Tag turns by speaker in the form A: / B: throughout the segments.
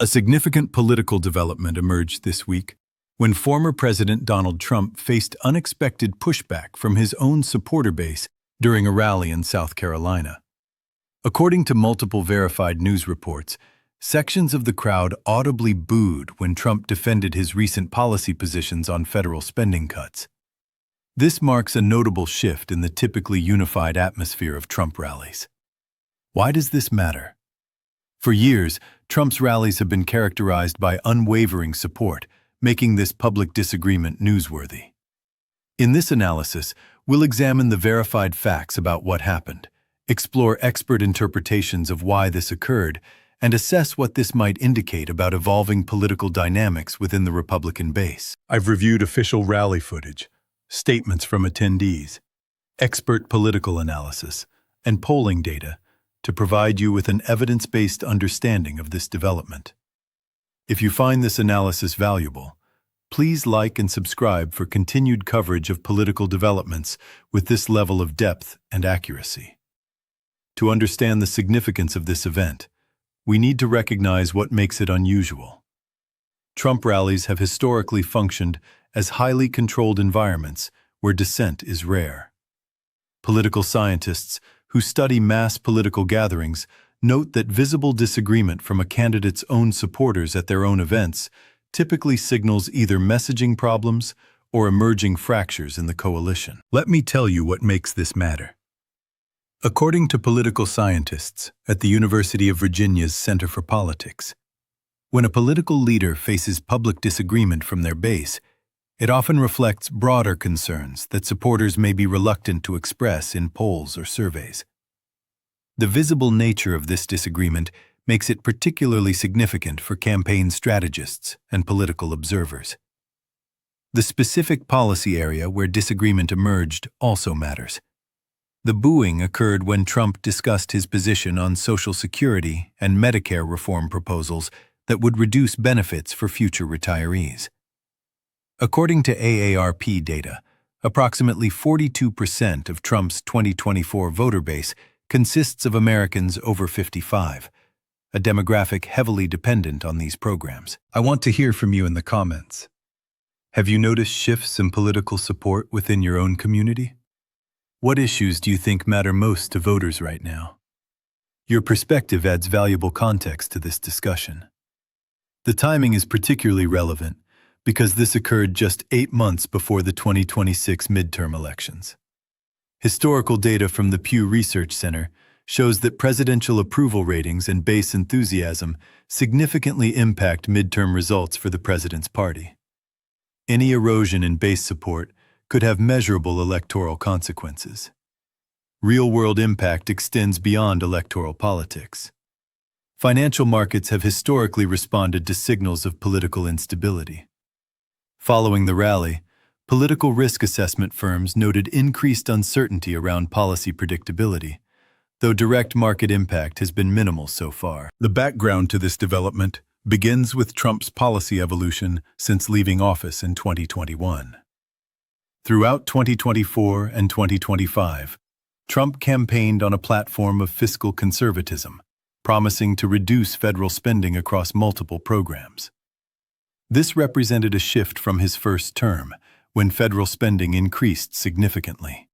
A: A significant political development emerged this week when former President Donald Trump faced unexpected pushback from his own supporter base during a rally in South Carolina. According to multiple verified news reports, sections of the crowd audibly booed when Trump defended his recent policy positions on federal spending cuts. This marks a notable shift in the typically unified atmosphere of Trump rallies. Why does this matter? For years, Trump's rallies have been characterized by unwavering support, making this public disagreement newsworthy. In this analysis, we'll examine the verified facts about what happened, explore expert interpretations of why this occurred, and assess what this might indicate about evolving political dynamics within the Republican base. I've reviewed official rally footage, statements from attendees, expert political analysis, and polling data to provide you with an evidence-based understanding of this development. If you find this analysis valuable, please like and subscribe for continued coverage of political developments with this level of depth and accuracy. To understand the significance of this event, we need to recognize what makes it unusual. Trump rallies have historically functioned as highly controlled environments where dissent is rare. Political scientists who study mass political gatherings note that visible disagreement from a candidate's own supporters at their own events typically signals either messaging problems or emerging fractures in the coalition. Let me tell you what makes this matter. According to political scientists at the University of Virginia's Center for Politics, when a political leader faces public disagreement from their base, it often reflects broader concerns that supporters may be reluctant to express in polls or surveys. The visible nature of this disagreement makes it particularly significant for campaign strategists and political observers. The specific policy area where disagreement emerged also matters. The booing occurred when Trump discussed his position on Social Security and Medicare reform proposals that would reduce benefits for future retirees. According to AARP data, approximately 42% of Trump's 2024 voter base consists of Americans over 55, a demographic heavily dependent on these programs. I want to hear from you in the comments. Have you noticed shifts in political support within your own community? What issues do you think matter most to voters right now? Your perspective adds valuable context to this discussion. The timing is particularly relevant because this occurred just 8 months before the 2026 midterm elections. Historical data from the Pew Research Center shows that presidential approval ratings and base enthusiasm significantly impact midterm results for the president's party. Any erosion in base support could have measurable electoral consequences. Real-world impact extends beyond electoral politics. Financial markets have historically responded to signals of political instability. Following the rally, political risk assessment firms noted increased uncertainty around policy predictability, though direct market impact has been minimal so far. The background to this development begins with Trump's policy evolution since leaving office in 2021. Throughout 2024 and 2025, Trump campaigned on a platform of fiscal conservatism, promising to reduce federal spending across multiple programs. This represented a shift from his first term, when federal spending increased significantly.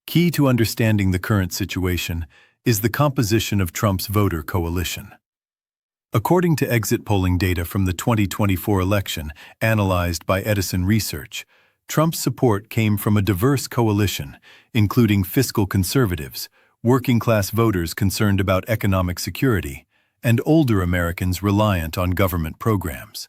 A: Key to understanding the current situation is the composition of Trump's voter coalition. According to exit polling data from the 2024 election analyzed by Edison Research, Trump's support came from a diverse coalition, including fiscal conservatives, working-class voters concerned about economic security, and older Americans reliant on government programs.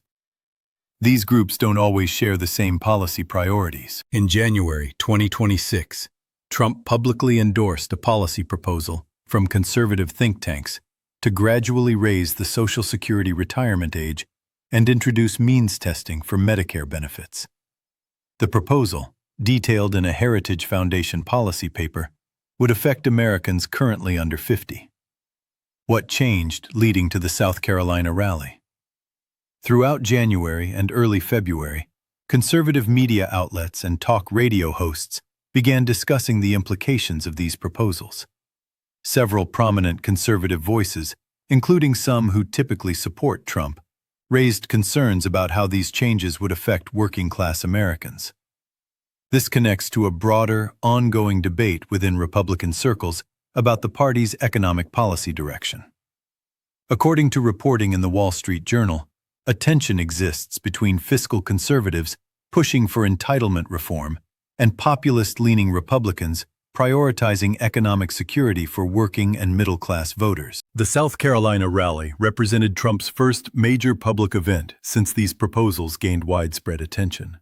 A: These groups don't always share the same policy priorities. In January 2026, Trump publicly endorsed a policy proposal from conservative think tanks to gradually raise the Social Security retirement age and introduce means testing for Medicare benefits. The proposal, detailed in a Heritage Foundation policy paper, would affect Americans currently under 50. What changed leading to the South Carolina rally? Throughout January and early February, conservative media outlets and talk radio hosts began discussing the implications of these proposals. Several prominent conservative voices including some who typically support Trump, raised concerns about how these changes would affect working-class Americans. This connects to a broader, ongoing debate within Republican circles about the party's economic policy direction. According to reporting in the Wall Street Journal, a tension exists between fiscal conservatives pushing for entitlement reform and populist-leaning Republicans prioritizing economic security for working and middle-class voters. The South Carolina rally represented Trump's first major public event since these proposals gained widespread attention.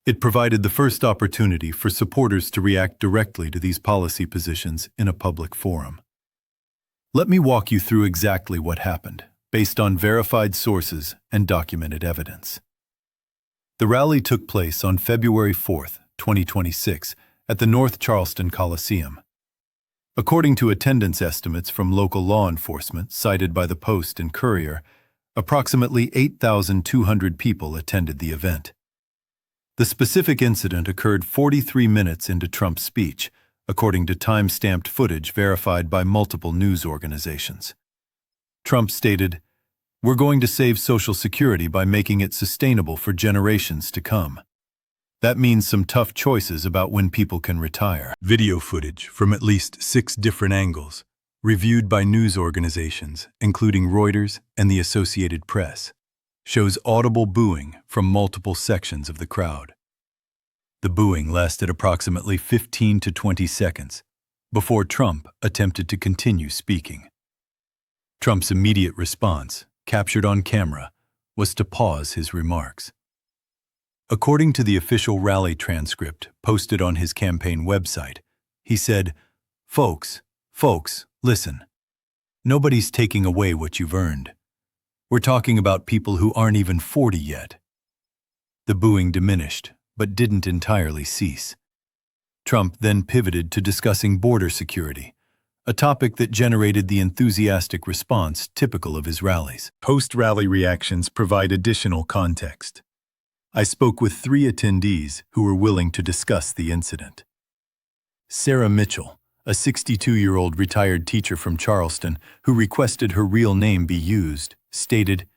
A: It provided the first opportunity for supporters to react directly to these policy positions in a public forum. Let me walk you through exactly what happened, based on verified sources and documented evidence. The rally took place on February 4, 2026, at the North Charleston Coliseum. According to attendance estimates from local law enforcement cited by the Post and Courier, approximately 8,200 people attended the event. The specific incident occurred 43 minutes into Trump's speech, according to time-stamped footage verified by multiple news organizations. Trump stated, "We're going to save Social Security by making it sustainable for generations to come. That means some tough choices about when people can retire." Video footage from at least 6 different angles, reviewed by news organizations, including Reuters and the Associated Press, shows audible booing from multiple sections of the crowd. The booing lasted approximately 15 to 20 seconds before Trump attempted to continue speaking. Trump's immediate response, captured on camera, was to pause his remarks. According to the official rally transcript posted on his campaign website, he said, Folks, listen. Nobody's taking away what you've earned. We're talking about people who aren't even 40 yet." The booing diminished, but didn't entirely cease. Trump then pivoted to discussing border security, a topic that generated the enthusiastic response typical of his rallies. Post-rally reactions provide additional context. I spoke with 3 attendees who were willing to discuss the incident. Sarah Mitchell, a 62-year-old retired teacher from Charleston who requested her real name be used, stated,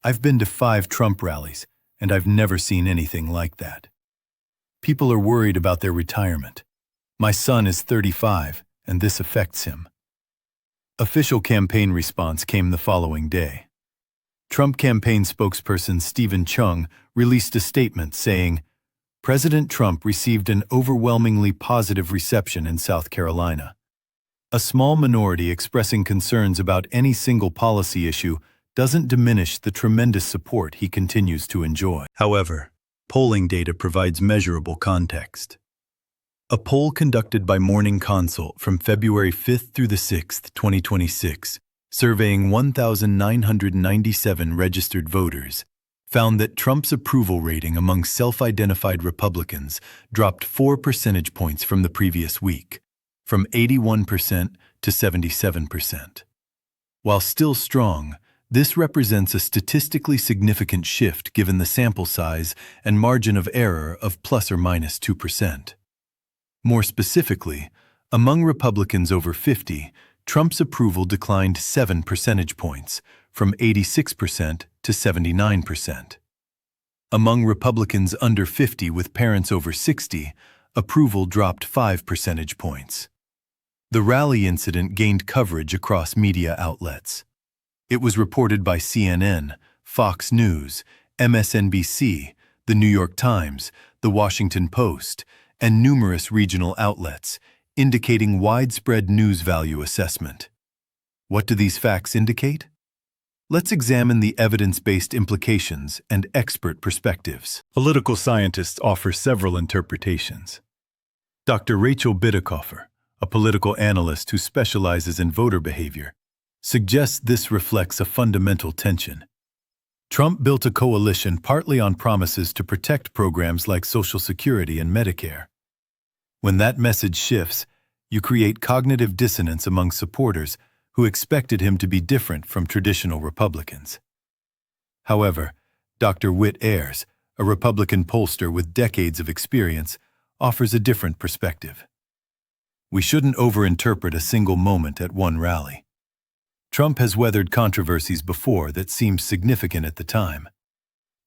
A: "I've been to 5 Trump rallies, and I've never seen anything like that. People are worried about their retirement. My son is 35, and this affects him." Official campaign response came the following day. Trump campaign spokesperson Stephen Chung released a statement saying, "President Trump received an overwhelmingly positive reception in South Carolina. A small minority expressing concerns about any single policy issue doesn't diminish the tremendous support he continues to enjoy." However, polling data provides measurable context. A poll conducted by Morning Consult from February 5th through the 6th, 2026, surveying 1,997 registered voters, found that Trump's approval rating among self-identified Republicans dropped 4 percentage points from the previous week, from 81% to 77%. While still strong, this represents a statistically significant shift given the sample size and margin of error of plus or minus 2%. More specifically, among Republicans over 50, Trump's approval declined 7 percentage points, from 86% to 79%. Among Republicans under 50 with parents over 60, approval dropped 5 percentage points. The rally incident gained coverage across media outlets. It was reported by CNN, Fox News, MSNBC, The New York Times, The Washington Post, and numerous regional outlets, indicating widespread news value assessment. What do these facts indicate? Let's examine the evidence-based implications and expert perspectives. Political scientists offer several interpretations. Dr. Rachel Bidikofer, a political analyst who specializes in voter behavior, suggests this reflects a fundamental tension. Trump built a coalition partly on promises to protect programs like Social Security and Medicare. When that message shifts, you create cognitive dissonance among supporters who expected him to be different from traditional Republicans. However, Dr. Whit Ayers, a Republican pollster with decades of experience, offers a different perspective. We shouldn't overinterpret a single moment at one rally. Trump has weathered controversies before that seemed significant at the time.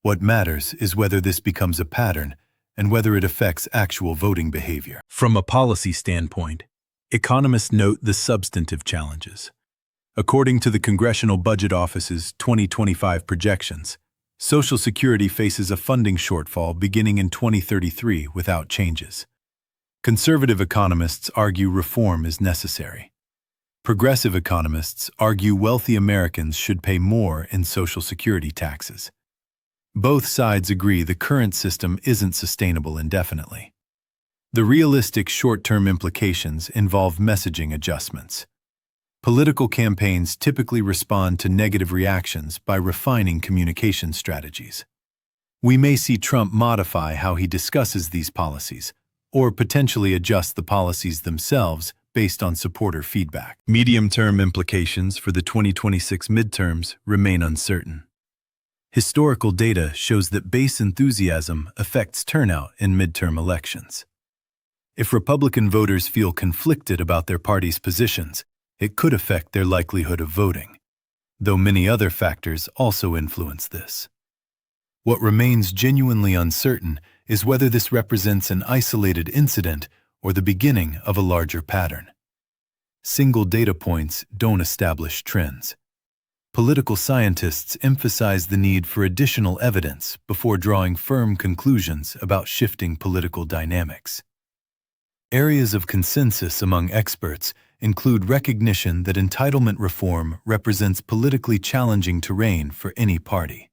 A: What matters is whether this becomes a pattern and whether it affects actual voting behavior. From a policy standpoint, economists note the substantive challenges. According to the Congressional Budget Office's 2025 projections, Social Security faces a funding shortfall beginning in 2033 without changes. Conservative economists argue reform is necessary. Progressive economists argue wealthy Americans should pay more in Social Security taxes. Both sides agree the current system isn't sustainable indefinitely. The realistic short-term implications involve messaging adjustments. Political campaigns typically respond to negative reactions by refining communication strategies. We may see Trump modify how he discusses these policies, or potentially adjust the policies themselves based on supporter feedback. Medium-term implications for the 2026 midterms remain uncertain. Historical data shows that base enthusiasm affects turnout in midterm elections. If Republican voters feel conflicted about their party's positions, it could affect their likelihood of voting, though many other factors also influence this. What remains genuinely uncertain is whether this represents an isolated incident or the beginning of a larger pattern. Single data points don't establish trends. Political scientists emphasize the need for additional evidence before drawing firm conclusions about shifting political dynamics. Areas of consensus among experts include recognition that entitlement reform represents politically challenging terrain for any party,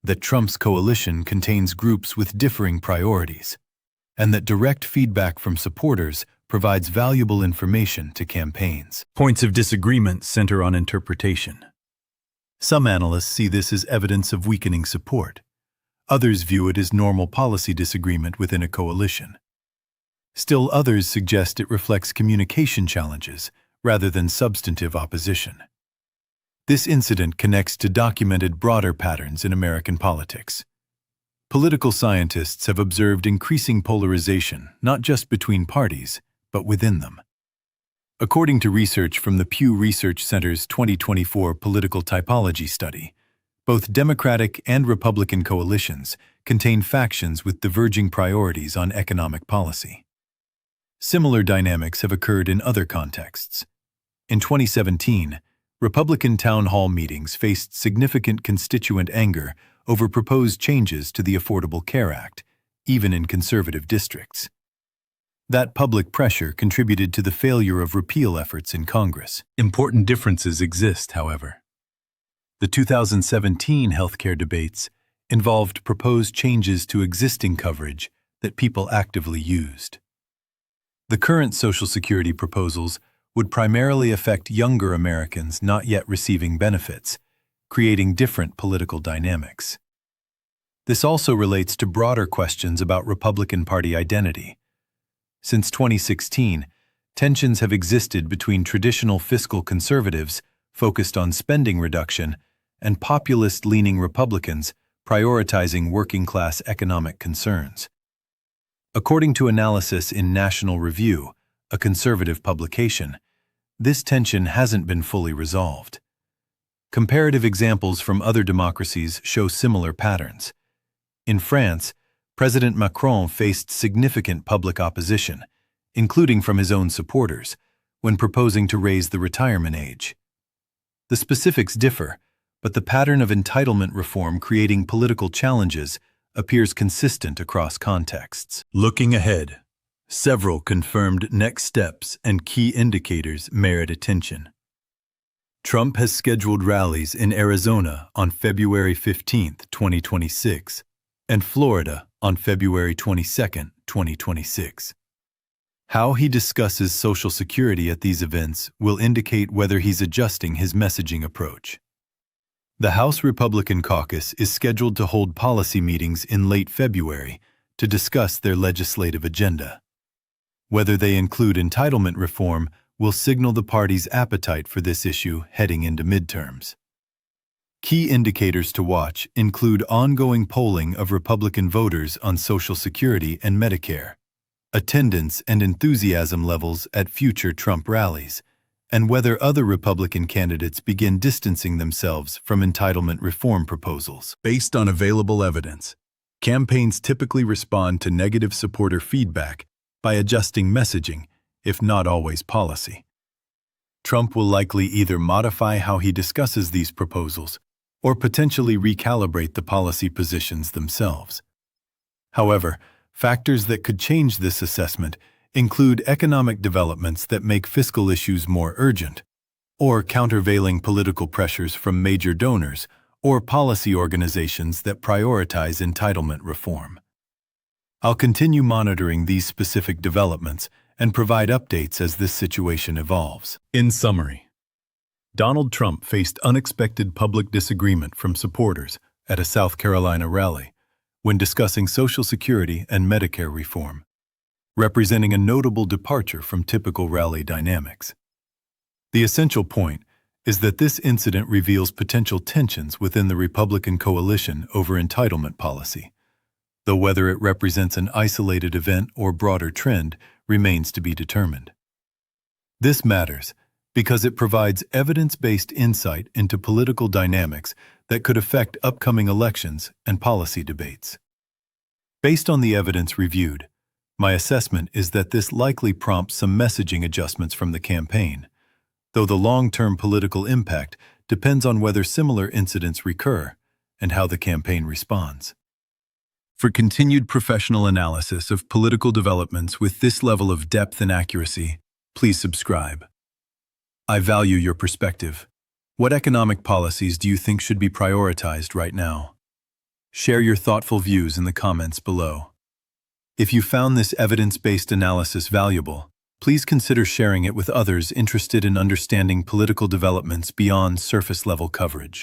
A: that Trump's coalition contains groups with differing priorities, and that direct feedback from supporters provides valuable information to campaigns. Points of disagreement center on interpretation. Some analysts see this as evidence of weakening support. Others view it as normal policy disagreement within a coalition. Still others suggest it reflects communication challenges rather than substantive opposition. This incident connects to documented broader patterns in American politics. Political scientists have observed increasing polarization not just between parties, but within them. According to research from the Pew Research Center's 2024 Political Typology Study, both Democratic and Republican coalitions contain factions with diverging priorities on economic policy. Similar dynamics have occurred in other contexts. In 2017, Republican town hall meetings faced significant constituent anger over proposed changes to the Affordable Care Act, even in conservative districts. That public pressure contributed to the failure of repeal efforts in Congress. Important differences exist, however. The 2017 healthcare debates involved proposed changes to existing coverage that people actively used. The current Social Security proposals would primarily affect younger Americans not yet receiving benefits, creating different political dynamics. This also relates to broader questions about Republican Party identity. Since 2016, tensions have existed between traditional fiscal conservatives focused on spending reduction and populist-leaning Republicans prioritizing working-class economic concerns. According to analysis in National Review, a conservative publication, this tension hasn't been fully resolved. Comparative examples from other democracies show similar patterns. In France, President Macron faced significant public opposition, including from his own supporters, when proposing to raise the retirement age. The specifics differ, but the pattern of entitlement reform creating political challenges appears consistent across contexts. Looking ahead, several confirmed next steps and key indicators merit attention. Trump has scheduled rallies in Arizona on February 15, 2026, and Florida on February 22, 2026. How he discusses Social Security at these events will indicate whether he's adjusting his messaging approach. The House Republican Caucus is scheduled to hold policy meetings in late February to discuss their legislative agenda. Whether they include entitlement reform will signal the party's appetite for this issue heading into midterms. Key indicators to watch include ongoing polling of Republican voters on Social Security and Medicare, attendance and enthusiasm levels at future Trump rallies, and whether other Republican candidates begin distancing themselves from entitlement reform proposals. Based on available evidence, campaigns typically respond to negative supporter feedback by adjusting messaging, if not always policy. Trump will likely either modify how he discusses these proposals or potentially recalibrate the policy positions themselves. However, factors that could change this assessment include economic developments that make fiscal issues more urgent, or countervailing political pressures from major donors or policy organizations that prioritize entitlement reform. I'll continue monitoring these specific developments and provide updates as this situation evolves. In summary, Donald Trump faced unexpected public disagreement from supporters at a South Carolina rally when discussing Social Security and Medicare reform, representing a notable departure from typical rally dynamics. The essential point is that this incident reveals potential tensions within the Republican coalition over entitlement policy, though whether it represents an isolated event or broader trend remains to be determined. This matters because it provides evidence-based insight into political dynamics that could affect upcoming elections and policy debates. Based on the evidence reviewed, my assessment is that this likely prompts some messaging adjustments from the campaign, though the long-term political impact depends on whether similar incidents recur and how the campaign responds. For continued professional analysis of political developments with this level of depth and accuracy, please subscribe. I value your perspective. What economic policies do you think should be prioritized right now? Share your thoughtful views in the comments below. If you found this evidence-based analysis valuable, please consider sharing it with others interested in understanding political developments beyond surface-level coverage.